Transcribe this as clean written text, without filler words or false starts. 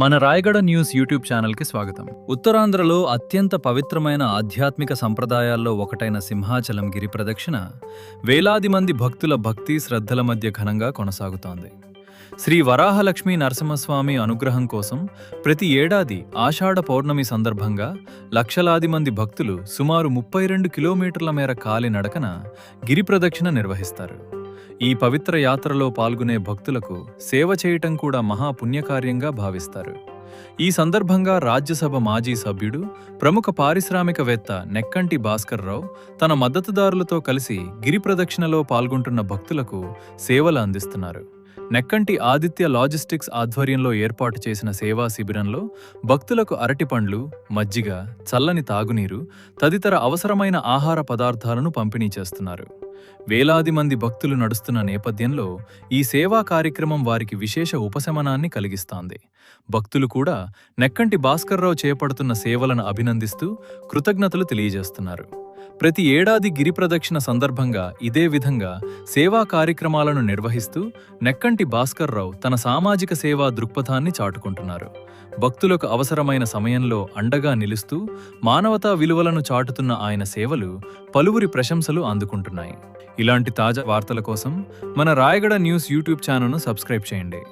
మన Rayagada news YouTube ఛానల్కి స్వాగతం. ఉత్తరాంధ్రలో అత్యంత పవిత్రమైన ఆధ్యాత్మిక సంప్రదాయాల్లో ఒకటైన సింహాచలం గిరి ప్రదక్షిణ వేలాది మంది భక్తుల భక్తి శ్రద్ధల మధ్య ఘనంగా కొనసాగుతోంది. శ్రీ వరాహలక్ష్మీ నరసింహస్వామి అనుగ్రహం కోసం ప్రతి ఏడాది ఆషాఢ పౌర్ణమి సందర్భంగా లక్షలాది మంది భక్తులు సుమారు 32 కిలోమీటర్ల మేర కాలి నడకన గిరి ప్రదక్షిణ నిర్వహిస్తారు. ఈ పవిత్ర యాత్రలో పాల్గొనే భక్తులకు సేవ చేయటం కూడా మహాపుణ్యకార్యంగా భావిస్తారు. ఈ సందర్భంగా రాజ్యసభ మాజీ సభ్యుడు, ప్రముఖ పారిశ్రామికవేత్త నెక్కంటి భాస్కర్రావు తన మద్దతుదారులతో కలిసి గిరి ప్రదక్షిణలో పాల్గొంటున్న భక్తులకు సేవలు అందిస్తున్నారు. నెక్కంటి ఆదిత్య లాజిస్టిక్స్ ఆధ్వర్యంలో ఏర్పాటు చేసిన సేవా శిబిరంలో భక్తులకు అరటిపండ్లు, మజ్జిగ, చల్లని తాగునీరు తదితర అవసరమైన ఆహార పదార్థాలను పంపిణీ చేస్తున్నారు. వేలాది మంది భక్తులు నడుస్తున్న నేపథ్యంలో ఈ సేవా కార్యక్రమం వారికి విశేష ఉపశమనాన్ని కలిగిస్తోంది. భక్తులు కూడా నెక్కంటి భాస్కర్రావు చేపడుతున్న సేవలను అభినందిస్తూ కృతజ్ఞతలు తెలియజేస్తున్నారు. ప్రతి ఏడాది గిరి ప్రదక్షిణ సందర్భంగా ఇదే విధంగా సేవా కార్యక్రమాలను నిర్వహిస్తూ నెక్కంటి భాస్కర్రావు తన సామాజిక సేవా దృక్పథాన్ని చాటుకుంటున్నారు. భక్తులకు అవసరమైన సమయంలో అండగా నిలుస్తూ మానవతా విలువలను చాటుతున్న ఆయన సేవలు పలువురి ప్రశంసలు అందుకుంటున్నాయి. ఇలాంటి తాజా వార్తల కోసం మన రాయగడ న్యూస్ యూట్యూబ్ ఛానల్ను సబ్స్క్రైబ్ చేయండి.